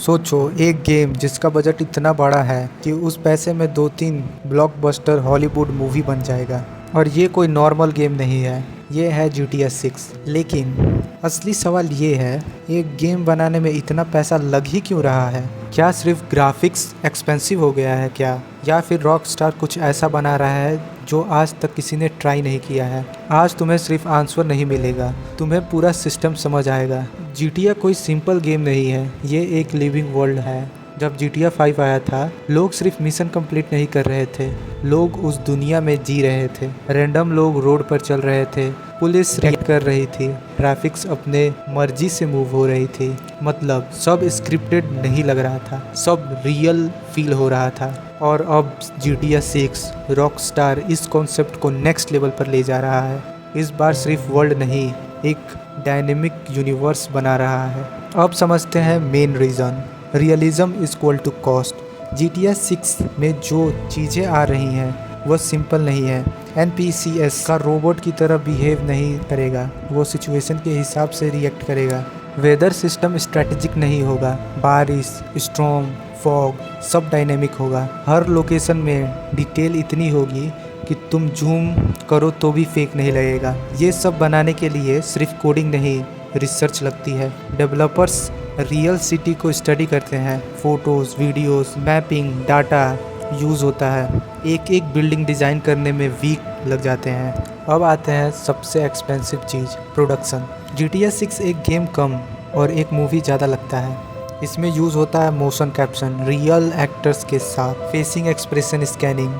सोचो, एक गेम जिसका बजट इतना बड़ा है कि उस पैसे में 2-3 ब्लॉकबस्टर हॉलीवुड मूवी बन जाएगा। और ये कोई नॉर्मल गेम नहीं है, ये है GTA 6। लेकिन असली सवाल ये है, एक गेम बनाने में इतना पैसा लग ही क्यों रहा है? क्या सिर्फ ग्राफिक्स एक्सपेंसिव हो गया है क्या? या फिर रॉकस्टार कुछ ऐसा बना रहा है जो आज तक किसी ने ट्राई नहीं किया है? आज तुम्हें सिर्फ आंसर नहीं मिलेगा, तुम्हें पूरा सिस्टम समझ आएगा। GTA कोई सिंपल गेम नहीं है, ये एक लिविंग वर्ल्ड है। जब GTA 5 आया था, लोग सिर्फ मिशन कंप्लीट नहीं कर रहे थे, लोग उस दुनिया में जी रहे थे। रैंडम लोग रोड पर चल रहे थे, पुलिस रेड कर रही थी, ट्रैफिक्स अपने मर्जी से मूव हो रही थी। मतलब सब स्क्रिप्टेड नहीं लग रहा था, सब रियल फील हो रहा था। और अब GTA 6 रॉकस्टार इस कॉन्सेप्ट को नेक्स्ट लेवल पर ले जा रहा है। इस बार सिर्फ वर्ल्ड नहीं, एक डायनेमिक यूनिवर्स बना रहा है। अब समझते हैं main reason. Realism is equal to cost. GTA 6 में जो चीज़ें आ रही हैं वो सिंपल नहीं है। NPCs का रोबोट की तरह बिहेव नहीं करेगा, वो सिचुएशन के हिसाब से रिएक्ट करेगा। वेदर सिस्टम स्ट्रैटेजिक नहीं होगा, बारिश, स्टॉर्म, फॉग सब डायनेमिक होगा। हर लोकेशन में डिटेल इतनी होगी कि तुम जूम करो तो भी फेक नहीं लगेगा। ये सब बनाने के लिए सिर्फ कोडिंग नहीं, रिसर्च लगती है। डेवलपर्स रियल सिटी को स्टडी करते हैं, photos, videos, mapping, data use होता है। एक एक बिल्डिंग डिज़ाइन करने में वीक लग जाते हैं। अब आते हैं सबसे एक्सपेंसिव चीज़, प्रोडक्शन। GTA 6 एक गेम कम और एक मूवी ज़्यादा लगता है। इसमें यूज़ होता है मोशन कैप्शन, रियल एक्टर्स के साथ फेसिंग एक्सप्रेशन स्कैनिंग,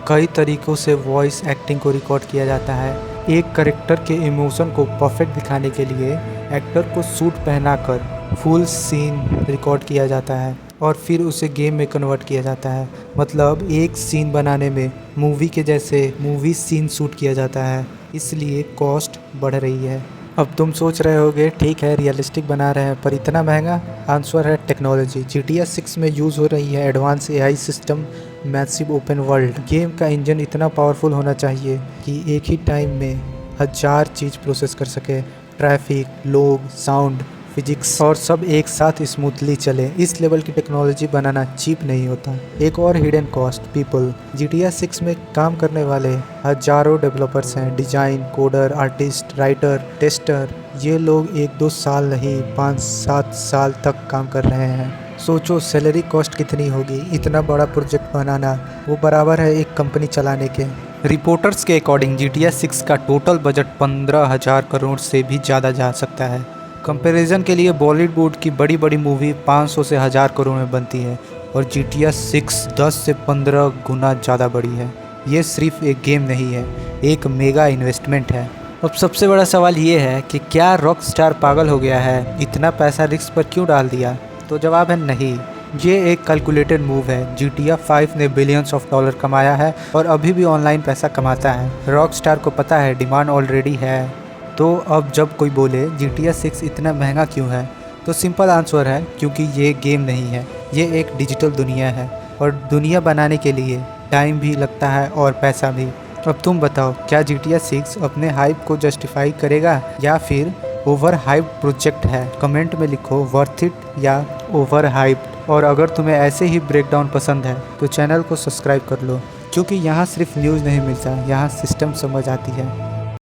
कई तरीक़ों से वॉइस एक्टिंग को रिकॉर्ड किया जाता है। एक कैरेक्टर के इमोशन को परफेक्ट दिखाने के लिए एक्टर को सूट पहनाकर फुल सीन रिकॉर्ड किया जाता है और फिर उसे गेम में कन्वर्ट किया जाता है। मतलब एक सीन बनाने में मूवी के जैसे मूवी सीन शूट किया जाता है, इसलिए कॉस्ट बढ़ रही है। अब तुम सोच रहे होगे, ठीक है रियलिस्टिक बना रहे हैं पर इतना महंगा? आंसर है टेक्नोलॉजी। GTA 6 में यूज़ हो रही है advance AI system, massive open world. Game का इंजन इतना पावरफुल होना चाहिए कि एक ही टाइम में 1000 चीज़ प्रोसेस कर सके। ट्रैफिक, लोग, साउंड, फिजिक्स और सब एक साथ स्मूथली चले। इस लेवल की टेक्नोलॉजी बनाना चीप नहीं होता। एक और हिडन कॉस्ट, पीपल। GTA 6 में काम करने वाले हजारों डेवलपर्स हैं, design, coder, artist, writer, tester. ये लोग 1-2 साल नहीं, 5-7 साल तक काम कर रहे हैं। सोचो सैलरी कॉस्ट कितनी होगी। इतना बड़ा प्रोजेक्ट बनाना वो बराबर है एक कंपनी चलाने के। रिपोर्टर्स के अकॉर्डिंग GTA 6 का टोटल बजट 15,000 करोड़ से भी ज़्यादा जा सकता है। कंपैरिजन के लिए बॉलीवुड की बड़ी बड़ी मूवी 500 से 1000 करोड़ में बनती है और GTA 6 10 से 15 गुना ज़्यादा बड़ी है। ये सिर्फ एक गेम नहीं है, एक मेगा इन्वेस्टमेंट है। अब सबसे बड़ा सवाल ये है कि क्या रॉकस्टार पागल हो गया है, इतना पैसा रिस्क पर क्यों डाल दिया? तो जवाब है नहीं, ये एक कैलकुलेटेड मूव है। GTA 5 ने बिलियंस ऑफ डॉलर कमाया है और अभी भी ऑनलाइन पैसा कमाता है। रॉकस्टार को पता है डिमांड ऑलरेडी है। तो अब जब कोई बोले GTA 6 इतना महंगा क्यों है, तो सिंपल आंसर है क्योंकि ये गेम नहीं है, ये एक डिजिटल दुनिया है और दुनिया बनाने के लिए टाइम भी लगता है और पैसा भी। अब तुम बताओ, क्या GTA 6 अपने हाइप को जस्टिफाई करेगा या फिर ओवर हाइप प्रोजेक्ट है? कमेंट में लिखो वर्थ इट या ओवर हाइप। और अगर तुम्हें ऐसे ही ब्रेकडाउन पसंद है तो चैनल को सब्सक्राइब कर लो, क्योंकि यहाँ सिर्फ न्यूज़ नहीं मिलता, यहाँ सिस्टम समझ आती है।